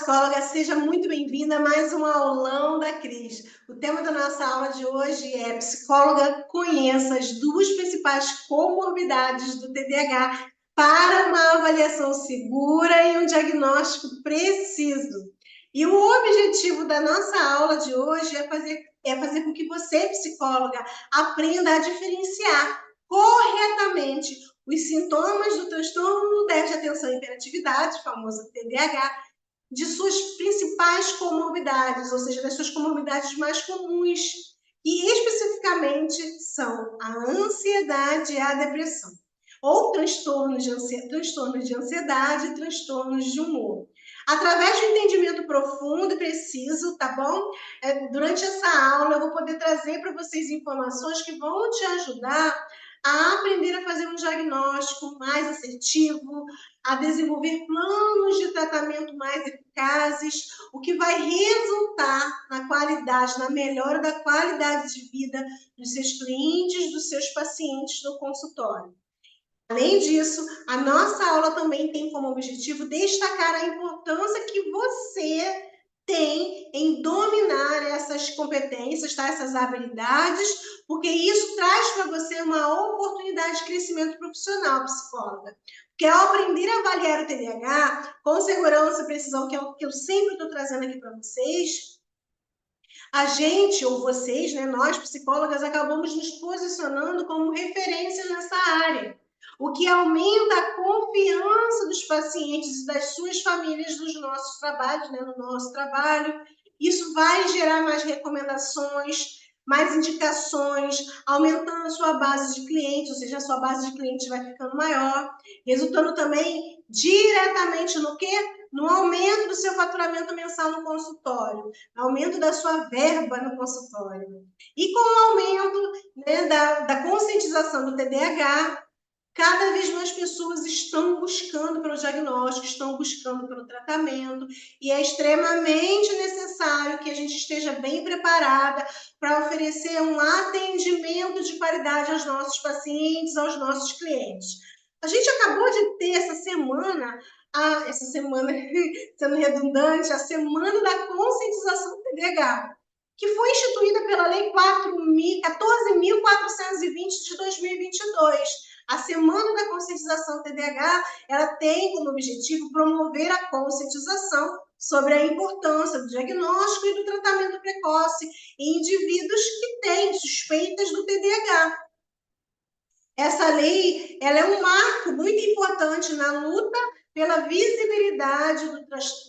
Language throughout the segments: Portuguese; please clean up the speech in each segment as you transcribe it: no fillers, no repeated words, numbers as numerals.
psicóloga, seja muito bem-vinda a mais um aulão da Cris. O tema da nossa aula de hoje é Psicóloga, conheça as duas principais comorbidades do TDAH para uma avaliação segura e um diagnóstico preciso. E o objetivo da nossa aula de hoje é fazer com que você, psicóloga, aprenda a diferenciar corretamente os sintomas do transtorno do déficit de atenção e hiperatividade, famoso TDAH, de suas principais comorbidades, ou seja, das suas comorbidades mais comuns, e especificamente são a ansiedade e a depressão, ou transtornos de ansiedade e transtornos de humor. Através de um entendimento profundo e preciso, tá bom? Durante essa aula eu vou poder trazer para vocês informações que vão te ajudar a aprender a fazer um diagnóstico mais assertivo, a desenvolver planos de tratamento mais eficazes, o que vai resultar na qualidade, na melhora da qualidade de vida dos seus clientes, dos seus pacientes no consultório. Além disso, a nossa aula também tem como objetivo destacar a importância que você tem em dominar essas competências, tá? Essas habilidades, porque isso traz para você uma oportunidade de crescimento profissional, psicóloga. Porque ao aprender a avaliar o TDAH com segurança e precisão, que é o que eu sempre estou trazendo aqui para vocês, a gente, ou vocês, né, nós psicólogas, acabamos nos posicionando como referência nessa área, o que aumenta a confiança dos pacientes e das suas famílias nos nossos trabalhos, né, no nosso trabalho. Isso vai gerar mais recomendações, mais indicações, aumentando a sua base de clientes, ou seja, a sua base de clientes vai ficando maior, resultando também diretamente no quê? No aumento do seu faturamento mensal no consultório, aumento da sua verba no consultório. E com o aumento, né, da conscientização do TDAH, cada vez mais pessoas estão buscando pelo diagnóstico, estão buscando pelo tratamento, e é extremamente necessário que a gente esteja bem preparada para oferecer um atendimento de qualidade aos nossos pacientes, aos nossos clientes. A gente acabou de ter essa semana sendo redundante, a Semana da Conscientização do TDAH, que foi instituída pela Lei 14.420 de 2022. A Semana da Conscientização do TDAH, ela tem como objetivo promover a conscientização sobre a importância do diagnóstico e do tratamento precoce em indivíduos que têm suspeitas do TDAH. Essa lei, ela é um marco muito importante na luta pela visibilidade do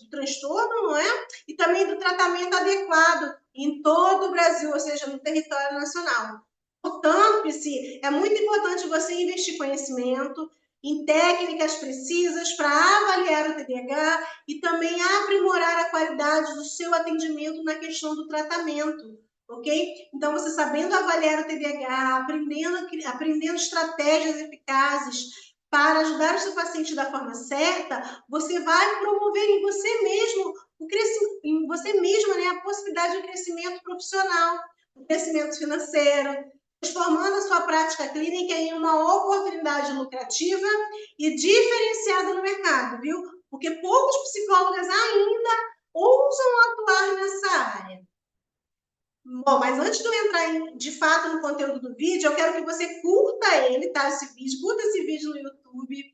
transtorno, não é? E também do tratamento adequado em todo o Brasil, ou seja, no território nacional. Portanto, Prisci, é muito importante você investir conhecimento em técnicas precisas para avaliar o TDAH e também aprimorar a qualidade do seu atendimento na questão do tratamento. Ok? Então, você sabendo avaliar o TDAH, aprendendo estratégias eficazes para ajudar o seu paciente da forma certa, você vai promover em você mesmo em você mesma, né, a possibilidade de crescimento profissional, o crescimento financeiro, transformando a sua prática clínica em uma oportunidade lucrativa e diferenciada no mercado, viu? Porque poucos psicólogos ainda ousam atuar nessa área. Bom, mas antes de eu entrar de fato no conteúdo do vídeo, eu quero que você curta ele, tá? Curta esse vídeo no YouTube,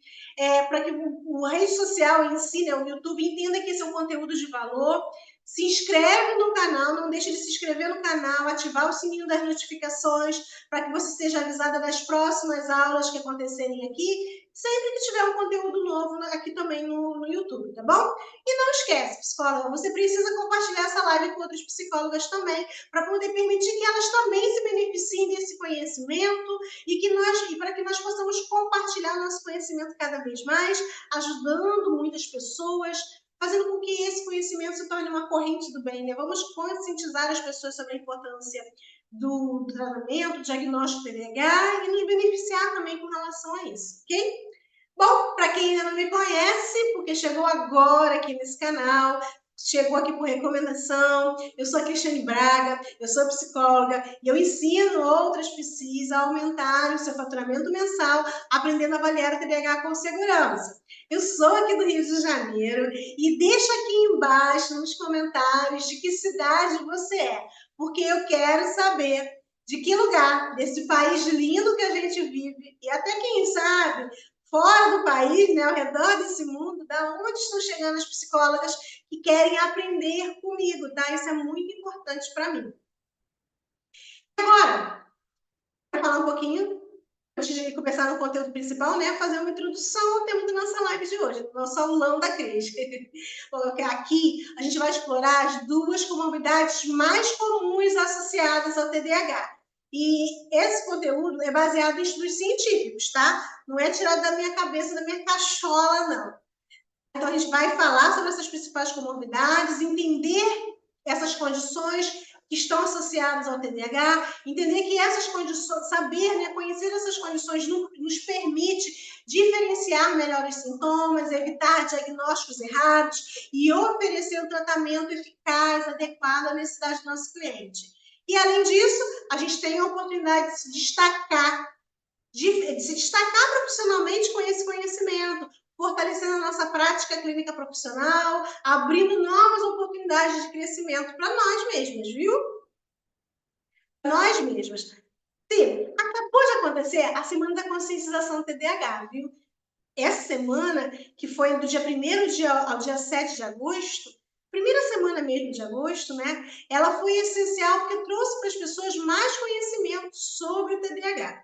para que a rede social em si, né, o YouTube, entenda que esse é um conteúdo de valor. Se inscreve no canal, não deixe de se inscrever no canal, ativar o sininho das notificações para que você seja avisada das próximas aulas que acontecerem aqui, sempre que tiver um conteúdo novo aqui também no YouTube, tá bom? E não esquece, psicóloga, você precisa compartilhar essa live com outras psicólogas também, para poder permitir que elas também se beneficiem desse conhecimento e para que nós possamos compartilhar nosso conhecimento cada vez mais, ajudando muitas pessoas, fazendo com que esse conhecimento se torne uma corrente do bem, né? Vamos conscientizar as pessoas sobre a importância do tratamento, do diagnóstico TDAH e nos beneficiar também com relação a isso, ok? Bom, para quem ainda não me conhece, porque chegou agora aqui nesse canal, chegou aqui por recomendação. Eu sou a Cristiane Braga, eu sou psicóloga e eu ensino outras psis a aumentarem o seu faturamento mensal, aprendendo a avaliar o TDAH com segurança. Eu sou aqui do Rio de Janeiro e deixa aqui embaixo nos comentários de que cidade você é, porque eu quero saber de que lugar desse país lindo que a gente vive e até quem sabe fora do país, né, ao redor desse mundo, da onde estão chegando as psicólogas que querem aprender comigo, tá? Isso é muito importante para mim. Agora, vou falar um pouquinho, antes de começar no conteúdo principal, né, fazer uma introdução ao tema da nossa live de hoje, do nosso aulão da Cris. Aqui a gente vai explorar as duas comorbidades mais comuns associadas ao TDAH. E esse conteúdo é baseado em estudos científicos, tá? Não é tirado da minha cabeça, da minha cachola, não. Então, a gente vai falar sobre essas principais comorbidades, entender essas condições que estão associadas ao TDAH, entender que essas condições, saber, né, conhecer essas condições nos permite diferenciar melhor os sintomas, evitar diagnósticos errados e oferecer um tratamento eficaz, adequado à necessidade do nosso cliente. E, além disso, a gente tem a oportunidade de se destacar profissionalmente com esse conhecimento, fortalecendo a nossa prática clínica profissional, abrindo novas oportunidades de crescimento para nós mesmas, viu? Nós mesmas. Sim, acabou de acontecer a Semana da Conscientização do TDAH, viu? Essa semana, que foi do dia 1º ao dia 7 de agosto, primeira semana mesmo de agosto, né? Ela foi essencial porque trouxe para as pessoas mais conhecimento sobre o TDAH.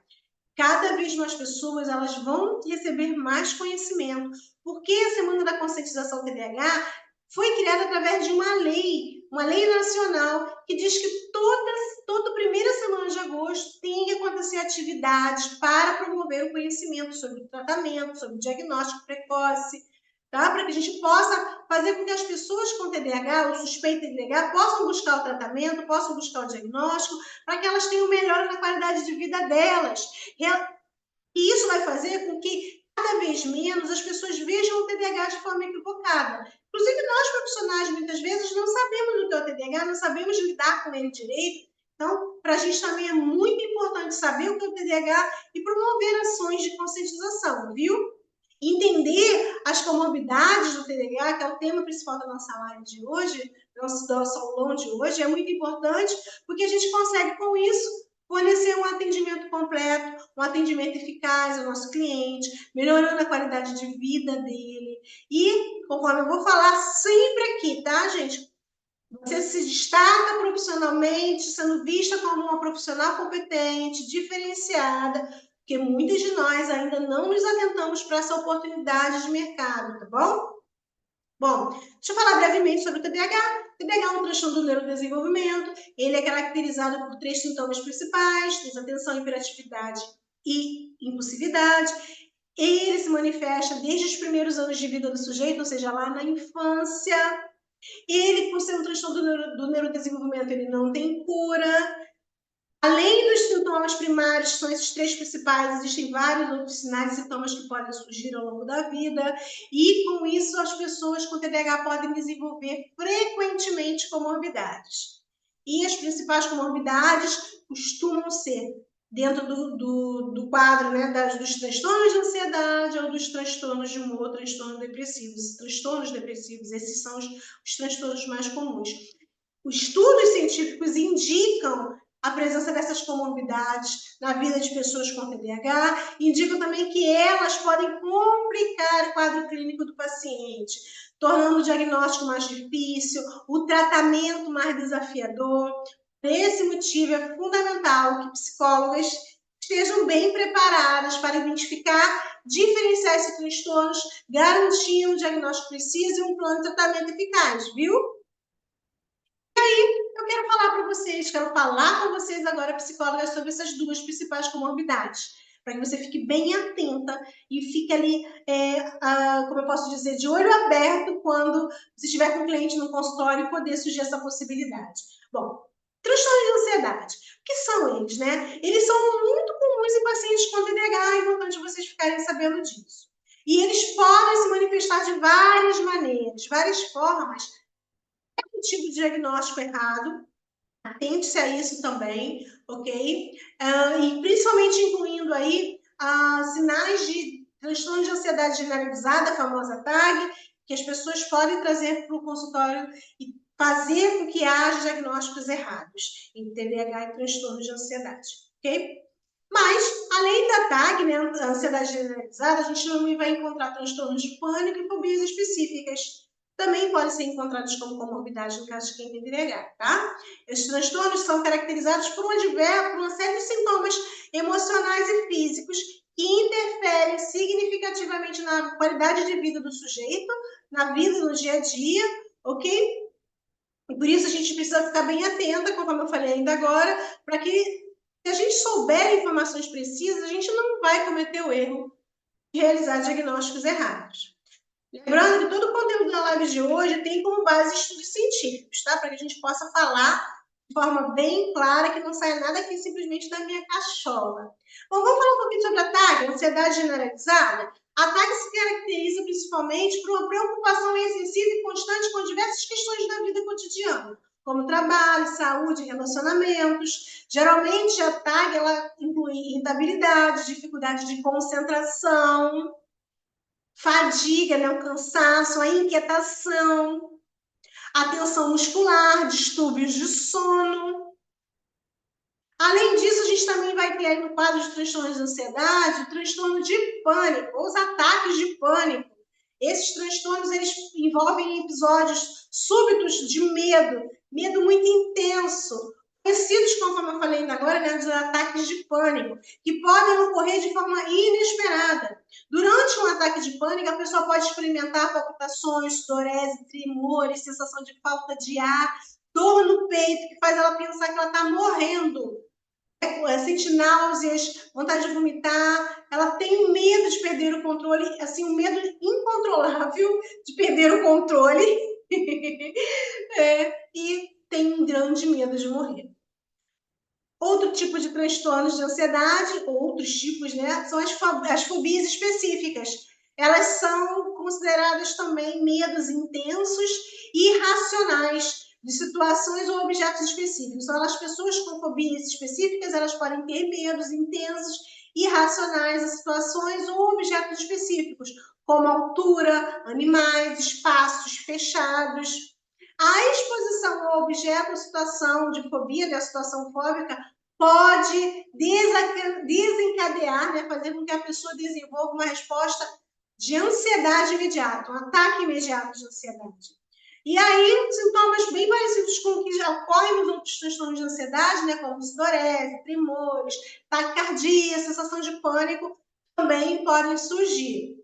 Cada vez mais pessoas elas vão receber mais conhecimento, porque a Semana da Conscientização TDAH foi criada através de uma lei nacional, que diz que toda primeira semana de agosto tem que acontecer atividades para promover o conhecimento sobre o tratamento, sobre o diagnóstico precoce, tá? Para que a gente possa fazer com que as pessoas com TDAH, ou suspeito de TDAH, possam buscar o tratamento, possam buscar o diagnóstico, para que elas tenham melhora na qualidade de vida delas. E isso vai fazer com que cada vez menos as pessoas vejam o TDAH de forma equivocada. Inclusive, nós profissionais, muitas vezes, não sabemos do que é o TDAH, não sabemos lidar com ele direito. Então, para a gente também é muito importante saber o que é o TDAH e promover ações de conscientização, viu? Entender as comorbidades do TDAH, que é o tema principal da nossa live de hoje, nosso aulão de hoje, é muito importante, porque a gente consegue, com isso, fornecer um atendimento completo, um atendimento eficaz ao nosso cliente, melhorando a qualidade de vida dele. E, conforme eu vou falar sempre aqui, tá, gente? Você se destaca profissionalmente, sendo vista como uma profissional competente, diferenciada, porque muitos de nós ainda não nos atentamos para essa oportunidade de mercado, tá bom? Bom, deixa eu falar brevemente sobre o TDAH. O TDAH é um transtorno do neurodesenvolvimento. Ele é caracterizado por 3 sintomas principais: desatenção, hiperatividade e impulsividade. Ele se manifesta desde os primeiros anos de vida do sujeito, ou seja, lá na infância. Ele, por ser um transtorno do neurodesenvolvimento, ele não tem cura. Além dos sintomas primários, que são esses 3 principais, existem vários outros sinais e sintomas que podem surgir ao longo da vida, e com isso as pessoas com TDAH podem desenvolver frequentemente comorbidades. E as principais comorbidades costumam ser, dentro do quadro, né, dos transtornos de ansiedade ou dos transtornos de humor, transtornos depressivos, esses são os transtornos mais comuns. Os estudos científicos indicam a presença dessas comorbidades na vida de pessoas com TDAH, indicam também que elas podem complicar o quadro clínico do paciente, tornando o diagnóstico mais difícil, o tratamento mais desafiador. Por esse motivo, é fundamental que psicólogas estejam bem preparadas para identificar, diferenciar esses transtornos, garantir um diagnóstico preciso e um plano de tratamento eficaz, viu? Eu quero falar com vocês agora, psicólogas, sobre essas duas principais comorbidades, para que você fique bem atenta e fique ali, como eu posso dizer, de olho aberto quando você estiver com um cliente no consultório e poder surgir essa possibilidade. Bom, transtornos de ansiedade. O que são eles, né? Eles são muito comuns em pacientes com TDAH, é importante vocês ficarem sabendo disso. E eles podem se manifestar de várias maneiras, várias formas, tipo de diagnóstico errado, atente-se a isso também, ok? E principalmente incluindo aí sinais de transtorno de ansiedade generalizada, a famosa TAG, que as pessoas podem trazer para o consultório e fazer com que haja diagnósticos errados em TDAH e transtorno de ansiedade, ok? Mas, além da TAG, né, ansiedade generalizada, a gente também vai encontrar transtornos de pânico e fobias específicas. Também podem ser encontrados como comorbidade no caso de quem tem TDAH, tá? Esses transtornos são caracterizados por uma série de sintomas emocionais e físicos que interferem significativamente na qualidade de vida do sujeito, na vida no dia a dia, ok? E por isso a gente precisa ficar bem atenta, conforme eu falei ainda agora, para que, se a gente souber informações precisas, a gente não vai cometer o erro de realizar diagnósticos errados. Lembrando que todo o conteúdo da live de hoje tem como base estudos científicos, tá? Para que a gente possa falar de forma bem clara, que não saia nada aqui simplesmente da minha cachola. Bom, vamos falar um pouquinho sobre a TAG, ansiedade generalizada? A TAG se caracteriza principalmente por uma preocupação excessiva e constante com diversas questões da vida cotidiana, como trabalho, saúde, relacionamentos. Geralmente a TAG ela inclui irritabilidade, dificuldade de concentração, fadiga, né, o cansaço, a inquietação, a tensão muscular, distúrbios de sono. Além disso, a gente também vai ter aí no quadro de transtornos de ansiedade, o transtorno de pânico, ou os ataques de pânico. Esses transtornos, eles envolvem episódios súbitos de medo, medo muito intenso, conhecidos, conforme eu falei ainda agora, né, dos ataques de pânico, que podem ocorrer de forma inesperada. Durante um ataque de pânico, a pessoa pode experimentar palpitações, sudorese, tremores, sensação de falta de ar, dor no peito, que faz ela pensar que ela está morrendo. Sente náuseas, vontade de vomitar, ela tem um medo de perder o controle, assim, um medo incontrolável de perder o controle e tem um grande medo de morrer. Outro tipo de transtornos de ansiedade, outros tipos, né, são as fobias específicas. Elas são consideradas também medos intensos e irracionais de situações ou objetos específicos. Então, as pessoas com fobias específicas, elas podem ter medos intensos e irracionais a situações ou objetos específicos, como altura, animais, espaços fechados. A exposição ao objeto ou situação de fobia, da situação fóbica, pode desencadear, né, fazer com que a pessoa desenvolva uma resposta de ansiedade imediata, um ataque imediato de ansiedade. E aí, sintomas bem parecidos com o que já ocorrem nos outros transtornos de ansiedade, né, como sudorese, tremores, taquicardia, sensação de pânico, também podem surgir.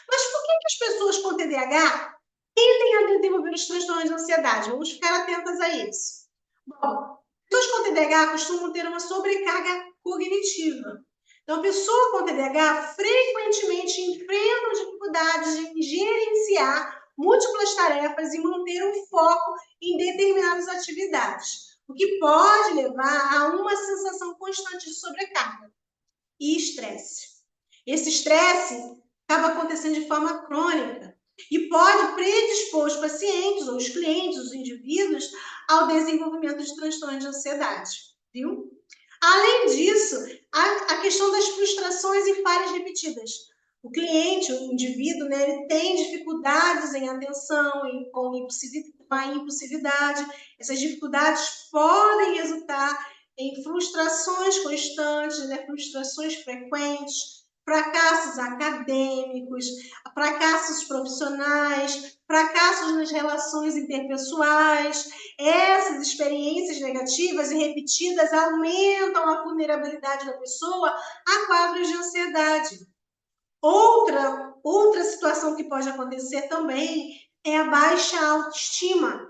Mas por que as pessoas com TDAH tendem a desenvolver os transtornos de ansiedade? Vamos ficar atentas a isso. Bom, pessoas com TDAH costumam ter uma sobrecarga cognitiva. Então, a pessoa com TDAH frequentemente enfrenta dificuldades em gerenciar múltiplas tarefas e manter um foco em determinadas atividades, o que pode levar a uma sensação constante de sobrecarga e estresse. Esse estresse acaba acontecendo de forma crônica e pode predispor os pacientes, ou os clientes, os indivíduos, ao desenvolvimento de transtornos de ansiedade, viu? Além disso, a questão das frustrações e falhas repetidas. O cliente, o indivíduo, né, ele tem dificuldades em atenção, com a impulsividade. Essas dificuldades podem resultar em frustrações constantes, né, frustrações frequentes, fracassos acadêmicos, fracassos profissionais, fracassos nas relações interpessoais. Essas experiências negativas e repetidas aumentam a vulnerabilidade da pessoa a quadros de ansiedade. Outra situação que pode acontecer também é a baixa autoestima.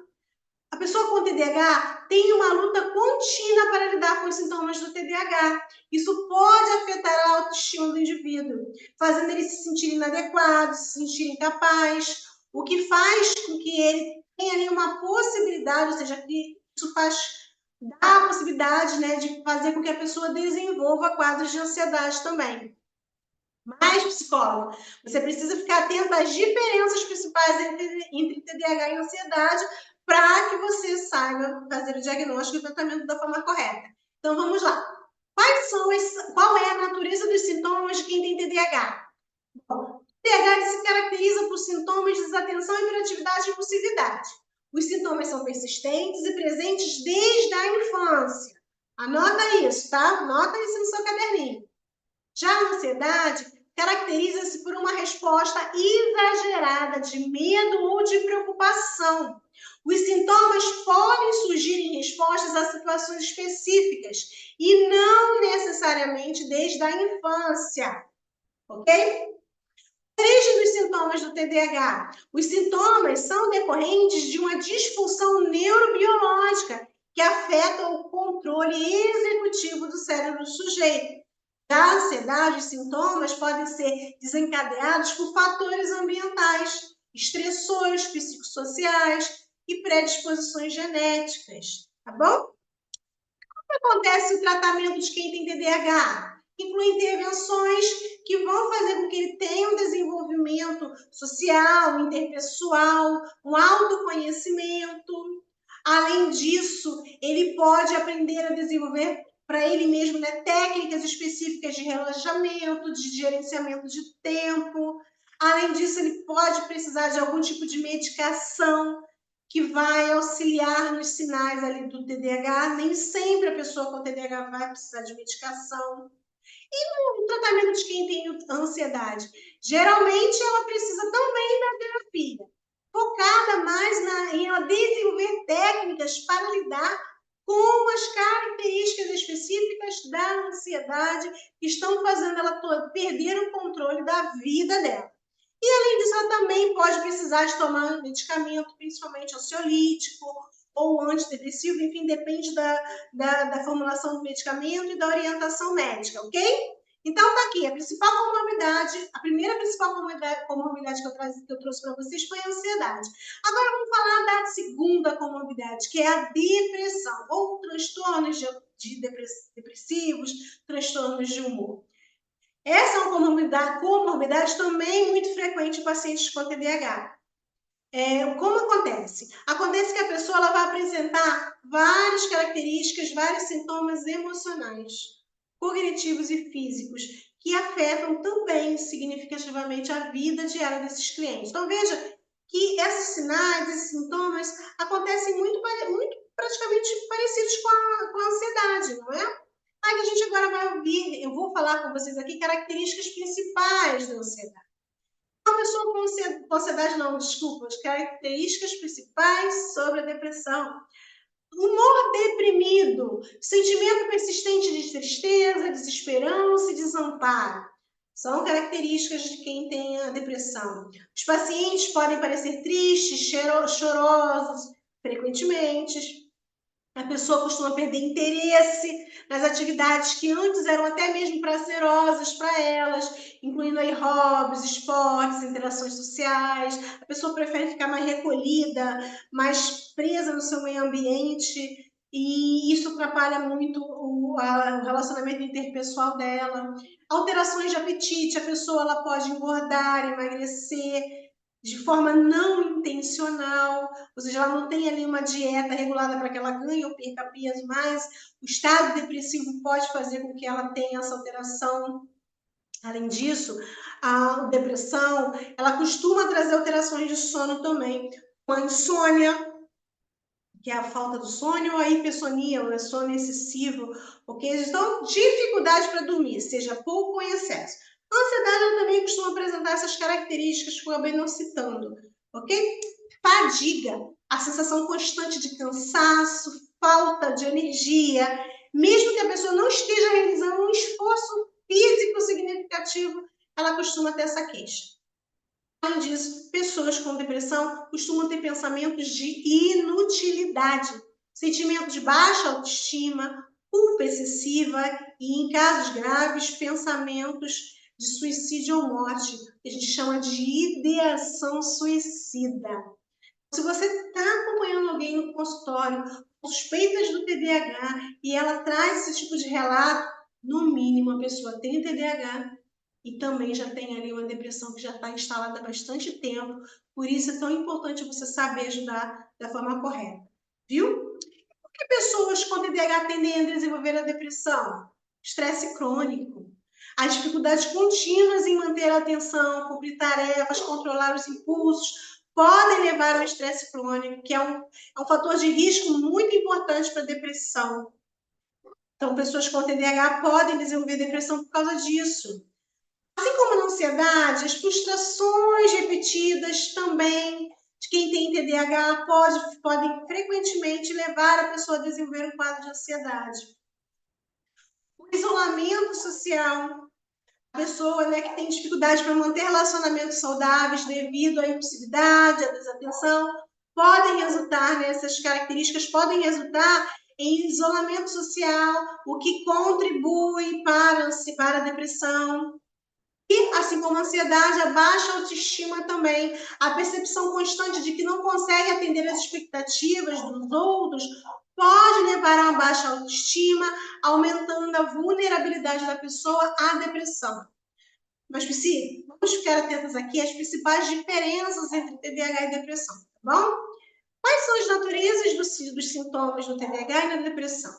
A pessoa com TDAH tem uma luta contínua para lidar com os sintomas do TDAH. Isso pode afetar a autoestima do indivíduo, fazendo ele se sentir inadequado, se sentir incapaz, o que faz com que ele tenha ali uma possibilidade, ou seja, que isso dá a possibilidade, né, de fazer com que a pessoa desenvolva quadros de ansiedade também. Mas, psicólogo, você precisa ficar atento às diferenças principais entre TDAH e ansiedade, para que você saiba fazer o diagnóstico e o tratamento da forma correta. Então, vamos lá. Qual é a natureza dos sintomas de quem tem TDAH? Bom, TDAH se caracteriza por sintomas de desatenção, hiperatividade e impulsividade. Os sintomas são persistentes e presentes desde a infância. Anota isso, tá? Anota isso no seu caderninho. Já a ansiedade caracteriza-se por uma resposta exagerada de medo ou de preocupação. Os sintomas podem surgir em respostas a situações específicas e não necessariamente desde a infância, ok? Origem dos sintomas do TDAH. Os sintomas são decorrentes de uma disfunção neurobiológica que afeta o controle executivo do cérebro do sujeito. Da ansiedade, os sintomas podem ser desencadeados por fatores ambientais, estressores psicossociais e predisposições genéticas, tá bom? Como acontece o tratamento de quem tem TDAH? Inclui intervenções que vão fazer com que ele tenha um desenvolvimento social, interpessoal, um autoconhecimento. Além disso, ele pode aprender a desenvolver para ele mesmo, né, técnicas específicas de relaxamento, de gerenciamento de tempo. Além disso, ele pode precisar de algum tipo de medicação que vai auxiliar nos sinais ali do TDAH. Nem sempre a pessoa com TDAH vai precisar de medicação. E no tratamento de quem tem ansiedade? Geralmente ela precisa também da terapia, focada mais em ela desenvolver técnicas para lidar com as características específicas da ansiedade que estão fazendo ela perder o controle da vida dela. E, além disso, ela também pode precisar de tomar medicamento, principalmente ansiolítico ou antidepressivo, enfim, depende da formulação do medicamento e da orientação médica, ok? Então, tá aqui, a primeira principal comorbidade que eu trouxe para vocês foi a ansiedade. Agora, vamos falar da segunda comorbidade, que é a depressão, ou transtornos depressivos, transtornos de humor. Essa é uma comorbidade também muito frequente em pacientes com TDAH. Como acontece? Acontece que a pessoa ela vai apresentar várias características, vários sintomas emocionais, cognitivos e físicos que afetam também significativamente a vida diária desses clientes. Então, veja que esses sinais, esses sintomas acontecem muito praticamente parecidos com a ansiedade, não é? Aí a gente agora vai ouvir, eu vou falar com vocês aqui características principais da ansiedade. Uma pessoa com ansiedade, não, desculpa, as características principais sobre a depressão. Humor deprimido, sentimento persistente de tristeza, desesperança e desamparo. São características de quem tem a depressão. Os pacientes podem parecer tristes, chorosos, frequentemente. A pessoa costuma perder interesse nas atividades que antes eram até mesmo prazerosas para elas, incluindo aí hobbies, esportes, interações sociais. A pessoa prefere ficar mais recolhida, mais presa no seu meio ambiente, e isso atrapalha muito o relacionamento interpessoal dela. Alterações de apetite, a pessoa ela pode engordar, emagrecer, de forma não intencional, ou seja, ela não tem ali uma dieta regulada para que ela ganhe ou perca peso, mas o estado depressivo pode fazer com que ela tenha essa alteração. Além disso, a depressão, ela costuma trazer alterações de sono também, com a insônia, que é a falta do sono, ou a hipersonia, ou a sono excessivo, ok? Então, dificuldade para dormir, seja pouco ou em excesso. A ansiedade ela também costuma apresentar essas características que eu acabei não citando, ok? Fadiga, a sensação constante de cansaço, falta de energia, mesmo que a pessoa não esteja realizando um esforço físico significativo, ela costuma ter essa queixa. Além disso, pessoas com depressão costumam ter pensamentos de inutilidade, sentimento de baixa autoestima, culpa excessiva e, em casos graves, pensamentos de suicídio ou morte, que a gente chama de ideação suicida. Se você está acompanhando alguém no consultório com suspeitas do TDAH e ela traz esse tipo de relato, no mínimo a pessoa tem TDAH e também já tem ali uma depressão que já está instalada há bastante tempo. Por isso é tão importante você saber ajudar da forma correta, viu? Por que pessoas com TDAH tendem a desenvolver a depressão? Estresse crônico, as dificuldades contínuas em manter a atenção, cumprir tarefas, controlar os impulsos, podem levar ao estresse crônico, que é um fator de risco muito importante para a depressão. Então, pessoas com TDAH podem desenvolver depressão por causa disso. Assim como na ansiedade, as frustrações repetidas também de quem tem TDAH podem frequentemente levar a pessoa a desenvolver um quadro de ansiedade. O isolamento social, a pessoa, né, que tem dificuldade para manter relacionamentos saudáveis devido à impulsividade, à desatenção, podem resultar, né, essas características podem resultar em isolamento social, o que contribui para a depressão. E, assim como a ansiedade, a baixa autoestima também, a percepção constante de que não consegue atender às expectativas dos outros, pode levar a uma baixa autoestima, aumentando a vulnerabilidade da pessoa à depressão. Mas, Psy, vamos ficar atentas aqui às principais diferenças entre TDAH e depressão, tá bom? Quais são as naturezas dos sintomas do TDAH e da depressão?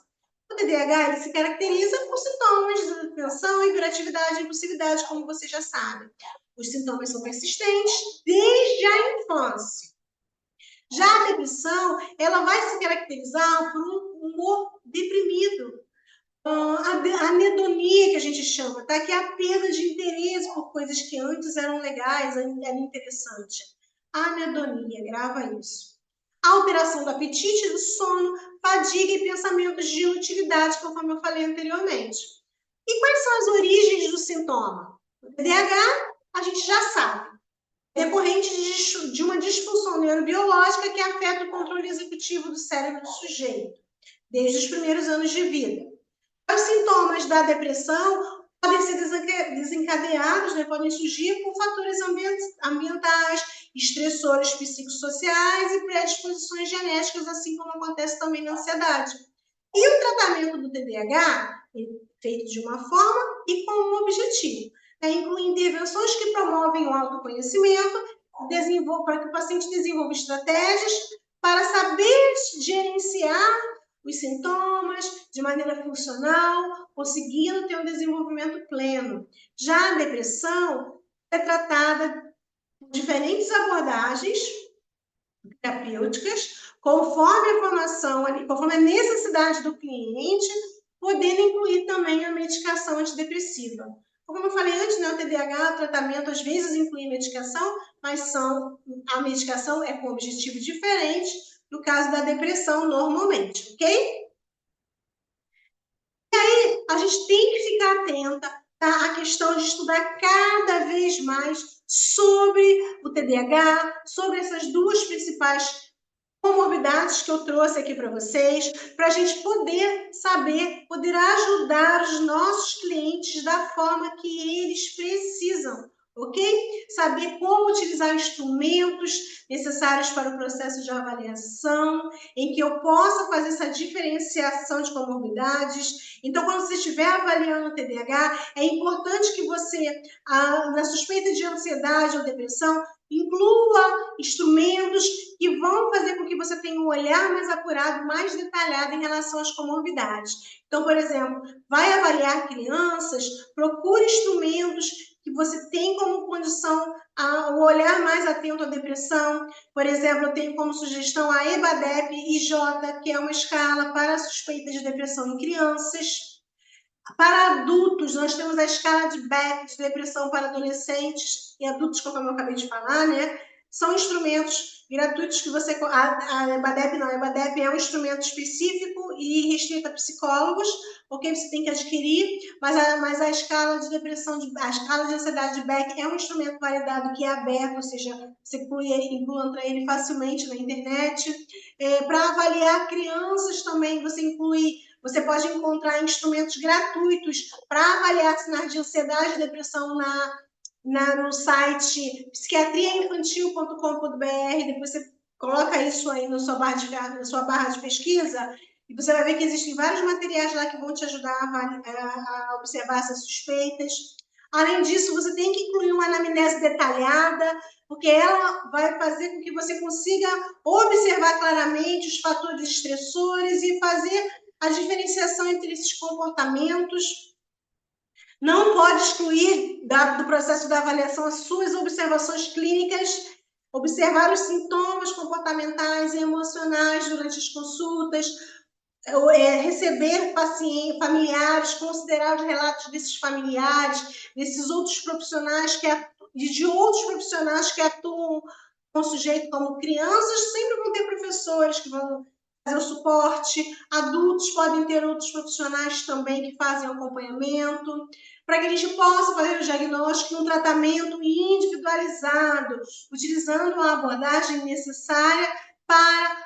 O TDAH ele se caracteriza por sintomas de desatenção, hiperatividade e impulsividade, como você já sabe. Os sintomas são persistentes desde a infância. Já a depressão, ela vai se caracterizar por um humor deprimido, a anedonia que a gente chama, tá? Que é a perda de interesse por coisas que antes eram legais, eram interessantes. Anedonia, grava isso. A alteração do apetite, do sono, fadiga e pensamentos de inutilidade, conforme eu falei anteriormente. E quais são as origens do sintoma? O TDAH, a gente já sabe, decorrente de uma disfunção neurobiológica que afeta o controle executivo do cérebro do sujeito, desde os primeiros anos de vida. Os sintomas da depressão podem ser desencadeados, né, podem surgir por fatores ambientais, estressores psicossociais e predisposições genéticas, assim como acontece também na ansiedade. E o tratamento do TDAH é feito de uma forma e com um objetivo, né, inclui intervenções que promovem o autoconhecimento, para que o paciente desenvolva estratégias para saber gerenciar os sintomas de maneira funcional, conseguindo ter um desenvolvimento pleno. Já a depressão é tratada por diferentes abordagens terapêuticas, conforme a formação, conforme a necessidade do cliente, podendo incluir também a medicação antidepressiva. Como eu falei antes, né, o TDAH, o tratamento às vezes inclui medicação, mas a medicação é com objetivo diferente no caso da depressão, normalmente, ok? E aí, a gente tem que ficar atenta, tá, à questão de estudar cada vez mais sobre o TDAH, sobre essas duas principais comorbidades que eu trouxe aqui para vocês, para a gente poder saber, poder ajudar os nossos clientes da forma que eles precisam, ok? Saber como utilizar instrumentos necessários para o processo de avaliação, em que eu possa fazer essa diferenciação de comorbidades. Então, quando você estiver avaliando o TDAH, é importante que você, na suspeita de ansiedade ou depressão, inclua instrumentos que vão fazer com que você tenha um olhar mais apurado, mais detalhado em relação às comorbidades. Então, por exemplo, vai avaliar crianças, procure instrumentos que você tem como condição o olhar mais atento à depressão. Por exemplo, eu tenho como sugestão a EBADEP-IJ, que é uma escala para suspeita de depressão em crianças. Para adultos, nós temos a escala de Beck, de depressão para adolescentes e adultos, conforme eu acabei de falar, né? São instrumentos gratuitos que você... A EBADEP não, a EBADEP é um instrumento específico e restrito a psicólogos, porque você tem que adquirir, mas a escala de depressão, a escala de ansiedade de Beck é um instrumento validado que é aberto, ou seja, você encontra ele facilmente na internet. Para avaliar crianças também, você pode encontrar instrumentos gratuitos para avaliar sinais de ansiedade e depressão no site psiquiatriainfantil.com.br. Depois você coloca isso aí na sua barra de pesquisa e você vai ver que existem vários materiais lá que vão te ajudar a observar essas suspeitas. Além disso, você tem que incluir uma anamnese detalhada, porque ela vai fazer com que você consiga observar claramente os fatores estressores e fazer a diferenciação entre esses comportamentos. Não pode excluir do processo da avaliação as suas observações clínicas, observar os sintomas comportamentais e emocionais durante as consultas, receber pacientes, familiares, considerar os relatos desses familiares, desses outros profissionais e de outros profissionais que atuam com o sujeito, como crianças, sempre vão ter professores que vão fazer o suporte, adultos podem ter outros profissionais também que fazem acompanhamento, para que a gente possa fazer o diagnóstico e um tratamento individualizado, utilizando a abordagem necessária para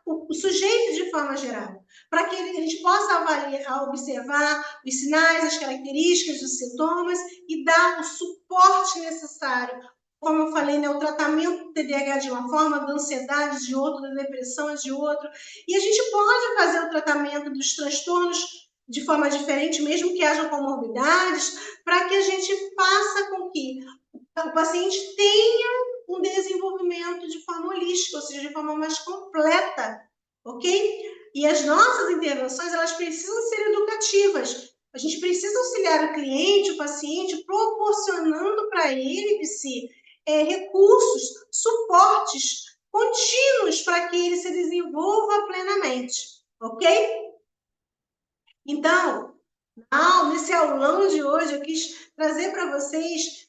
o sujeito de forma geral, para que a gente possa avaliar, observar os sinais, as características dos sintomas e dar o suporte necessário. Como eu falei, né, o tratamento do TDAH de uma forma, da ansiedade de outra, da depressão de outra. E a gente pode fazer o tratamento dos transtornos de forma diferente, mesmo que hajam comorbidades, para que a gente faça com que o paciente tenha um desenvolvimento de forma holística, ou seja, de forma mais completa, ok? E as nossas intervenções, elas precisam ser educativas. A gente precisa auxiliar o cliente, o paciente, proporcionando para ele, recursos, suportes contínuos para que ele se desenvolva plenamente, ok? Então, nesse aulão de hoje, eu quis trazer para vocês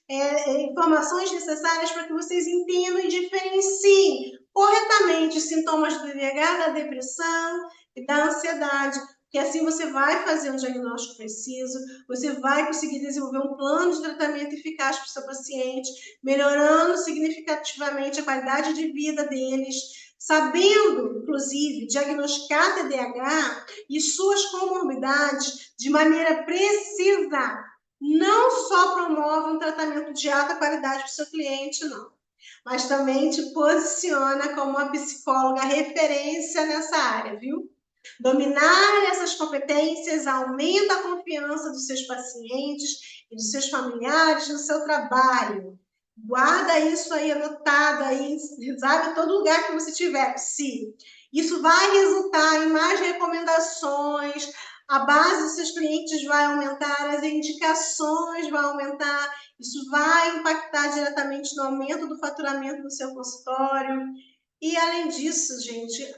informações necessárias para que vocês entendam e diferenciem corretamente os sintomas do TDAH, da depressão e da ansiedade, que assim você vai fazer um diagnóstico preciso, você vai conseguir desenvolver um plano de tratamento eficaz para o seu paciente, melhorando significativamente a qualidade de vida deles, sabendo, inclusive, diagnosticar TDAH e suas comorbidades de maneira precisa. Não só promove um tratamento de alta qualidade para o seu cliente, não, mas também te posiciona como uma psicóloga referência nessa área, viu? Dominar essas competências aumenta a confiança dos seus pacientes e dos seus familiares no seu trabalho. Guarda isso aí anotado aí, sabe, todo lugar que você tiver, se isso vai resultar em mais recomendações, a base dos seus clientes vai aumentar, as indicações vão aumentar, isso vai impactar diretamente no aumento do faturamento do seu consultório. E além disso, gente,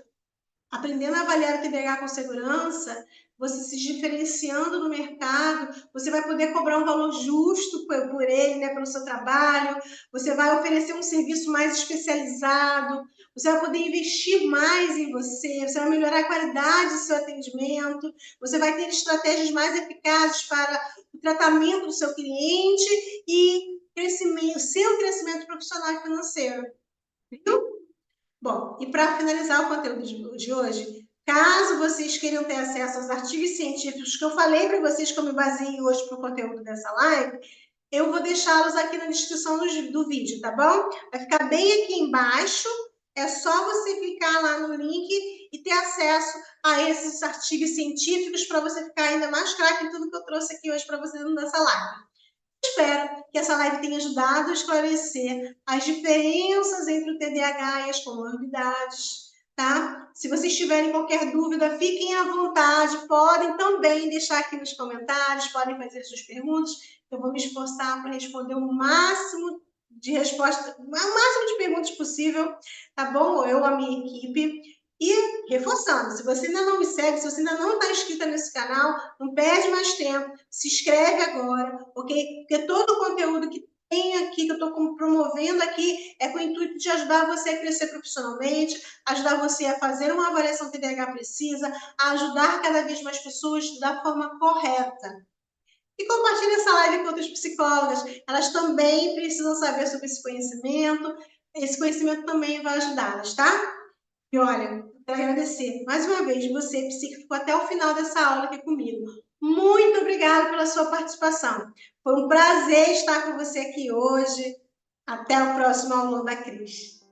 aprendendo a avaliar o TDAH com segurança, você se diferenciando no mercado, você vai poder cobrar um valor justo por ele, né, pelo seu trabalho, você vai oferecer um serviço mais especializado, você vai poder investir mais em você, você vai melhorar a qualidade do seu atendimento, você vai ter estratégias mais eficazes para o tratamento do seu cliente e seu crescimento profissional e financeiro. Viu? Bom, e para finalizar o conteúdo de hoje, caso vocês queiram ter acesso aos artigos científicos que eu falei para vocês que eu me baseei hoje para o conteúdo dessa live, eu vou deixá-los aqui na descrição do vídeo, tá bom? Vai ficar bem aqui embaixo, é só você clicar lá no link e ter acesso a esses artigos científicos para você ficar ainda mais craque em tudo que eu trouxe aqui hoje para vocês nessa live. Espero que essa live tenha ajudado a esclarecer as diferenças entre o TDAH e as comorbidades, tá? Se vocês tiverem qualquer dúvida, fiquem à vontade, podem também deixar aqui nos comentários, podem fazer suas perguntas, eu vou me esforçar para responder o máximo de respostas, o máximo de perguntas possível, tá bom? Eu, a minha equipe. E reforçando, se você ainda não me segue, se você ainda não está inscrita nesse canal, não perde mais tempo, se inscreve agora, ok? Porque todo o conteúdo que tem aqui, que eu estou promovendo aqui, é com o intuito de ajudar você a crescer profissionalmente, ajudar você a fazer uma avaliação TDAH precisa, a ajudar cada vez mais pessoas da forma correta. E compartilhe essa live com outras psicólogas, elas também precisam saber sobre esse conhecimento também vai ajudá-las, tá? E olha, quero agradecer mais uma vez você, que ficou até o final dessa aula aqui comigo. Muito obrigada pela sua participação. Foi um prazer estar com você aqui hoje. Até o próximo aulão da Cris.